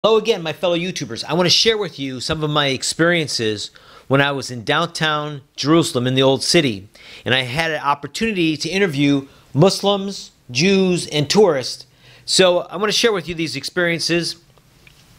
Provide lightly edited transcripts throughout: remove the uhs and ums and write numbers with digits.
Hello again, my fellow YouTubers. I want to share with you some of my experiences when I was in downtown Jerusalem in the Old City. And I had an opportunity to interview Muslims, Jews, and tourists. So I want to share with you these experiences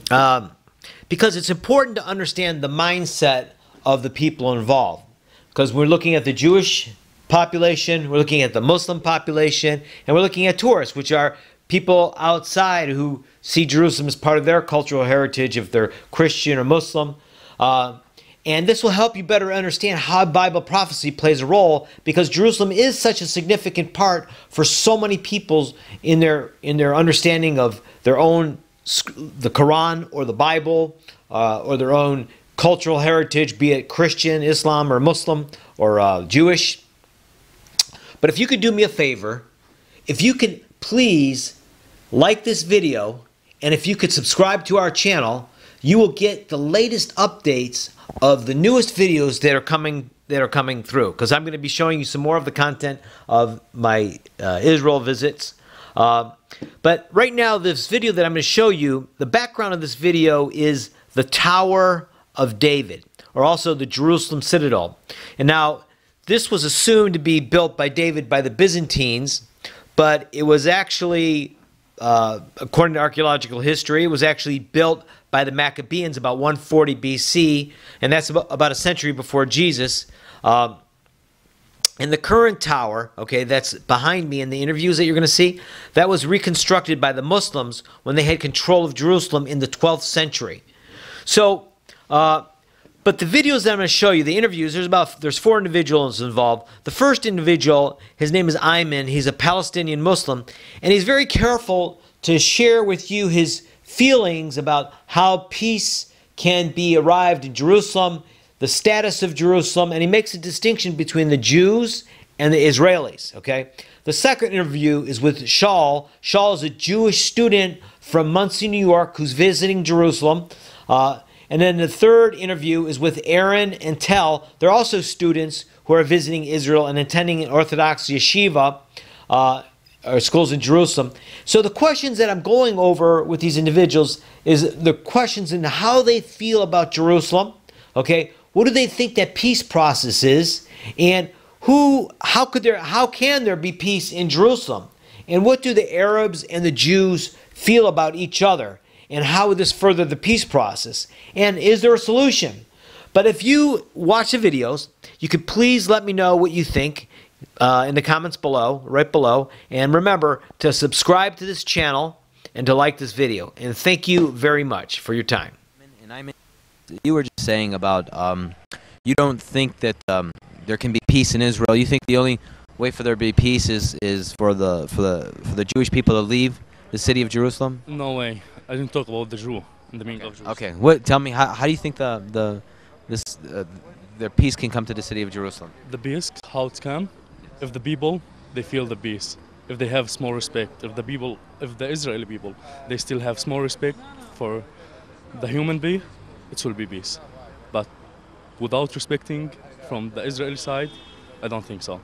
because it's important to understand the mindset of the people involved. Because we're looking at the Jewish population, we're looking at the Muslim population, and we're looking at tourists, which are people outside who see Jerusalem as part of their cultural heritage if they're Christian or Muslim. And this will help you better understand how Bible prophecy plays a role, because Jerusalem is such a significant part for so many people in their understanding of their own, the Quran or the Bible, or their own cultural heritage, be it Christian, Islam, or Muslim, or Jewish. But if you could do me a favor, if you can please like this video, and if you could subscribe to our channel, you will get the latest updates of the newest videos that are coming through. Because I'm going to be showing you some more of the content of my Israel visits. But right now, this video that I'm going to show you, the background of this video is the Tower of David, or also the Jerusalem Citadel. And now, this was assumed to be built by David by the Byzantines, but it was actually, according to archaeological history, it was actually built by the Maccabees about 140 BC, and that's about a century before Jesus. And the current tower, okay, that's behind me in the interviews that you're going to see, that was reconstructed by the Muslims when they had control of Jerusalem in the 12th century. So, but the videos that I'm going to show you, the interviews, there's 4 individuals involved. The first individual, his name is Ayman. He's a Palestinian Muslim, and he's very careful to share with you his feelings about how peace can be arrived in Jerusalem, the status of Jerusalem, and he makes a distinction between the Jews and the Israelis, okay? The second interview is with Shaul. Shaul is a Jewish student from Muncie, New York, who's visiting Jerusalem. And then the third interview is with Aaron and Tel. They're also students who are visiting Israel and attending an Orthodox yeshiva, or schools in Jerusalem. So the questions that I'm going over with these individuals is the questions in how they feel about Jerusalem. Okay, what do they think that peace process is, and how can there be peace in Jerusalem, and what do the Arabs and the Jews feel about each other, and how would this further the peace process, and is there a solution? But if you watch the videos, you could please let me know what you think in the comments below, right below. And remember to subscribe to this channel and to like this video. And thank you very much for your time. And you were just saying about you don't think that there can be peace in Israel. You think the only way for there to be peace is for the Jewish people to leave the city of Jerusalem? No way. I didn't talk about the Jew in the meaning of Jerusalem. Okay. What? Tell me, how do you think their peace can come to the city of Jerusalem? The peace, how it can, if the people they feel the peace, if they have small respect, if the Israeli people they still have small respect for the human being, it will be peace. But without respecting from the Israeli side, I don't think so.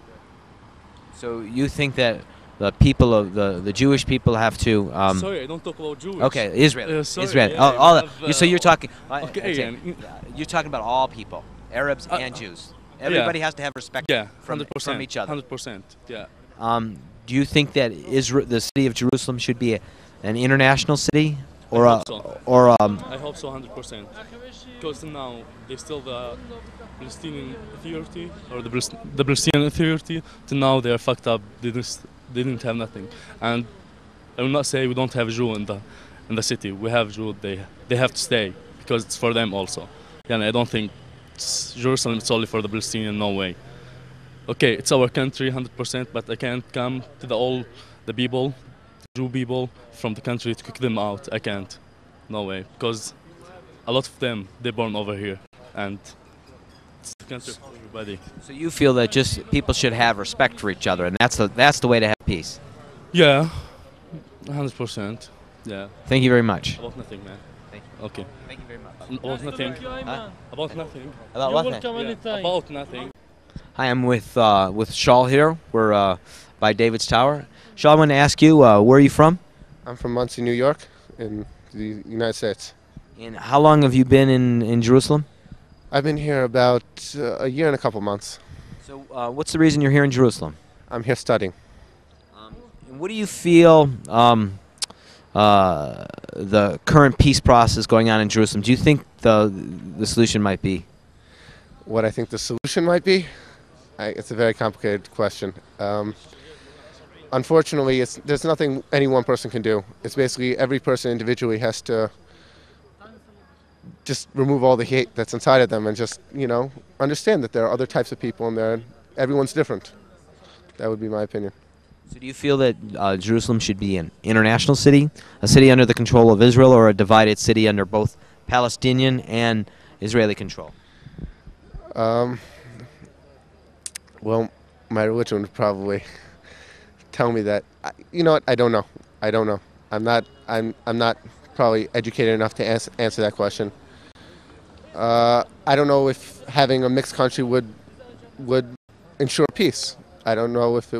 So you think that the people of the Jewish people have to? Sorry, I don't talk about Jewish. Okay, Israel. Sorry, Israel. Yeah, so you're talking. Okay, you're talking about all people, Arabs and Jews. Everybody has to have respect from each other. 100%. Yeah. Do you think that the city of Jerusalem should be an international city, or I hope so, 100%. Because now they still the Palestinian Authority or the Palestinian Authority. Till now they are fucked up. They didn't have nothing. And I will not say we don't have Jew in the city. We have Jew. They have to stay because it's for them also. Yeah, and I don't think Jerusalem is only for the Palestinian. No way. Okay, it's our country 100%, but I can't come to all the people, Jew people from the country to kick them out. I can't. No way. Because a lot of them, they're born over here. And it's the country for everybody. So you feel that just people should have respect for each other, and that's the way to have peace? Yeah, 100%. Yeah. Thank you very much. About nothing, man. Thank you. Okay. Thank you very much. About nothing. Huh? About nothing. About what? Yeah. About nothing. Hi, I'm with Shaul here. We're by David's Tower. Shaul, I want to ask you, where are you from? I'm from Muncie, New York, in the United States. And how long have you been in Jerusalem? I've been here about a year and a couple months. So what's the reason you're here in Jerusalem? I'm here studying. And what do you feel the current peace process going on in Jerusalem? Do you think the solution might be? What I think the solution might be? It's a very complicated question. Unfortunately, there's nothing any one person can do. It's basically every person individually has to just remove all the hate that's inside of them and just, understand that there are other types of people and everyone's different. That would be my opinion. So do you feel that Jerusalem should be an international city, a city under the control of Israel, or a divided city under both Palestinian and Israeli control? Well, my religion would probably tell me that. You know what? I don't know. I'm not probably educated enough to answer that question. I don't know if having a mixed country would ensure peace. I don't know if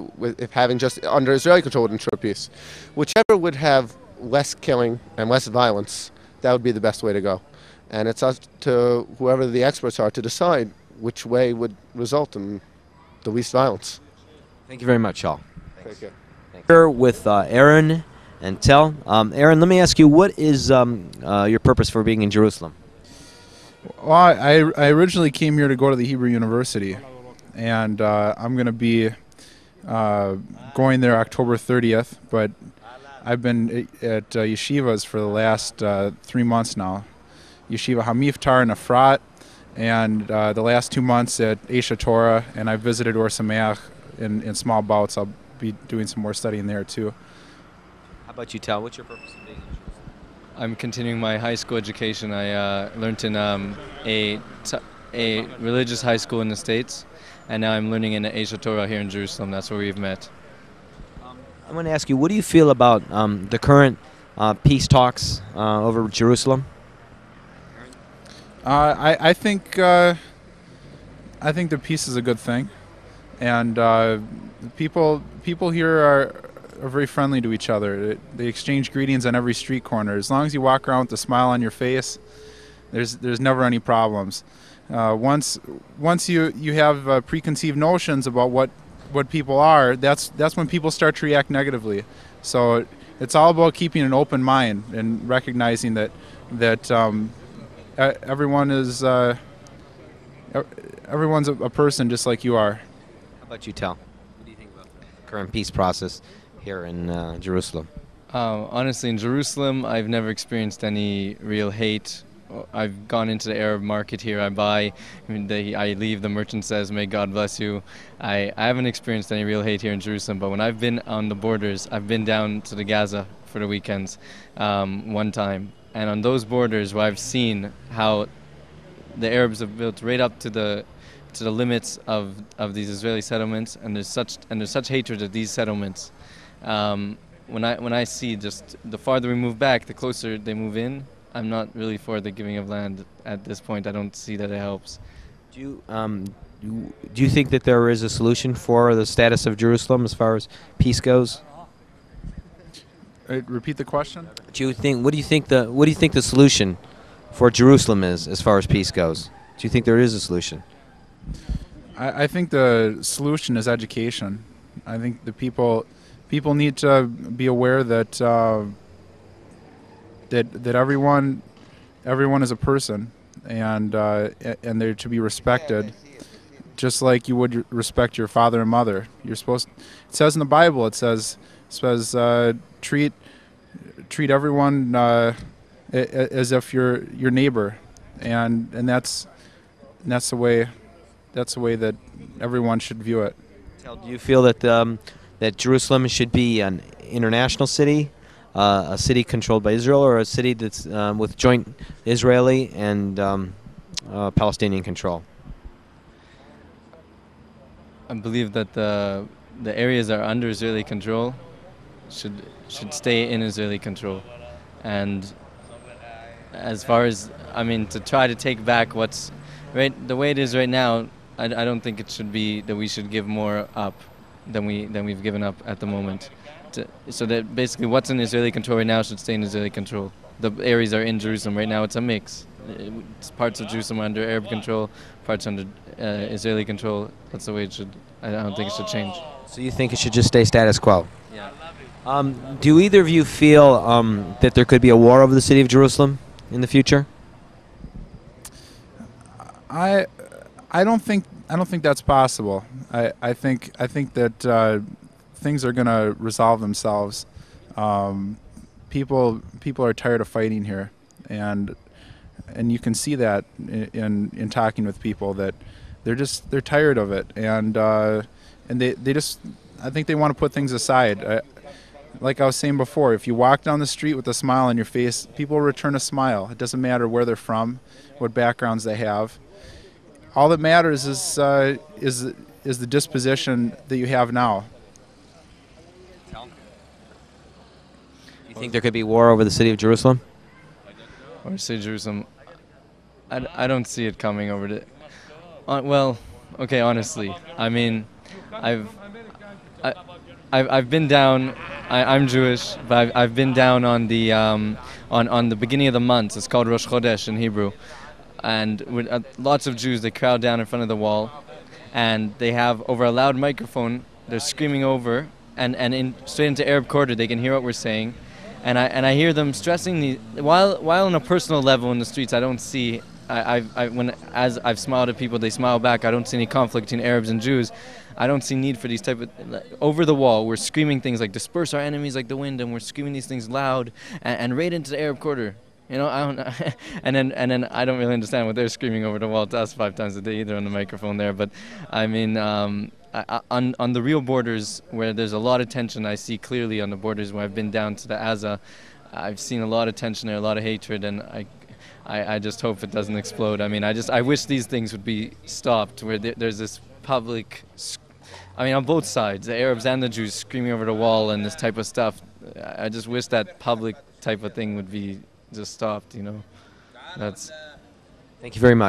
having just under Israeli control would ensure peace. Whichever would have less killing and less violence, that would be the best way to go. And it's up to whoever the experts are to decide which way would result in the least violence. Thank you very much, Shaul. Thank you. Here with Aaron and Tel. Aaron, let me ask you, what is your purpose for being in Jerusalem? Well, I originally came here to go to the Hebrew University, and I'm going to be going there October 30th, but I've been at yeshivas for the last 3 months now. Yeshiva Hamiftar and Efrat, and the last 2 months at Esha Torah, and I visited Or Sameach in small bouts. I'll be doing some more studying there too. How about you, Tal? What's your purpose of being in Jerusalem? I'm continuing my high school education. I learned in a religious high school in the States, and now I'm learning in the Esha Torah here in Jerusalem. That's where we've met. I want to ask you, what do you feel about the current peace talks over Jerusalem? I think the peace is a good thing, and people here are very friendly to each other. They exchange greetings on every street corner. As long as you walk around with a smile on your face, there's never any problems. Once you have preconceived notions about what people are, that's when people start to react negatively. So it's all about keeping an open mind and recognizing that everyone is everyone's a person just like you are. How about you, Tal? What do you think about the current peace process here in Jerusalem? Honestly, in Jerusalem, I've never experienced any real hate. I've gone into the Arab market here. I buy, I leave, the merchant says, "May God bless you." I haven't experienced any real hate here in Jerusalem, but when I've been on the borders, I've been down to the Gaza for the weekends one time. And on those borders where I've seen how the Arabs have built right up to the limits of these Israeli settlements, and there's such hatred of these settlements. When I see just the farther we move back, the closer they move in, I'm not really for the giving of land at this point. I don't see that it helps. Do you think that there is a solution for the status of Jerusalem as far as peace goes? Repeat the question. What do you think the solution for Jerusalem is as far as peace goes? Do you think there is a solution? I think the solution is education. I think the people need to be aware that that everyone is a person, and they're to be respected, just like you would respect your father and mother. You're supposed. It says in the Bible. It says treat everyone as if you're your neighbor, and that's the way that everyone should view it. Do you feel that that Jerusalem should be an international city, a city controlled by Israel, or a city that's with joint Israeli and Palestinian control? I believe that the areas that are under Israeli control should stay in Israeli control, and as far as to try to take back what's right the way it is right now, I don't think it should be that we should give more up than we've given up at the moment. So that basically what's in Israeli control right now should stay in Israeli control. the areas are in Jerusalem. Right now it's a mix. Parts of Jerusalem are under Arab control, parts under Israeli control. That's the way it should. I don't think it should change. So you think it should just stay status quo? Yeah. Do either of you feel that there could be a war over the city of Jerusalem in the future? I don't think that's possible. I think that things are going to resolve themselves. People are tired of fighting here, and you can see that in talking with people that they're tired of it, and they just, I think they want to put things aside. Like I was saying before, if you walk down the street with a smile on your face, people will return a smile. It doesn't matter where they're from, what backgrounds they have. All that matters is the disposition that you have now. You think there could be war over the city of Jerusalem? Or city of Jerusalem, I don't see it coming over to. Well, okay, honestly, I mean, I've been down. I'm Jewish, but I've been down on the on the beginning of the month. It's called Rosh Chodesh in Hebrew, and with lots of Jews, they crowd down in front of the wall, and they have over a loud microphone. They're screaming over, and straight into Arab quarter, they can hear what we're saying, and I hear them stressing while on a personal level in the streets, I don't see. As I've smiled at people, they smile back. I don't see any conflict between Arabs and Jews. I don't see need for these type of over the wall. We're screaming things like "disperse our enemies like the wind," and we're screaming these things loud and right into the Arab quarter. You know, I don't, and then I don't really understand what they're screaming over the wall to us 5 times a day either on the microphone there. But I mean, on the real borders where there's a lot of tension, I see clearly on the borders where I've been down to the Gaza, I've seen a lot of tension there, a lot of hatred, and I just hope it doesn't explode. I mean, I wish these things would be stopped, where there's this public, I mean, on both sides, the Arabs and the Jews screaming over the wall and this type of stuff. I just wish that public type of thing would be just stopped, you know. That's. Thank you very much.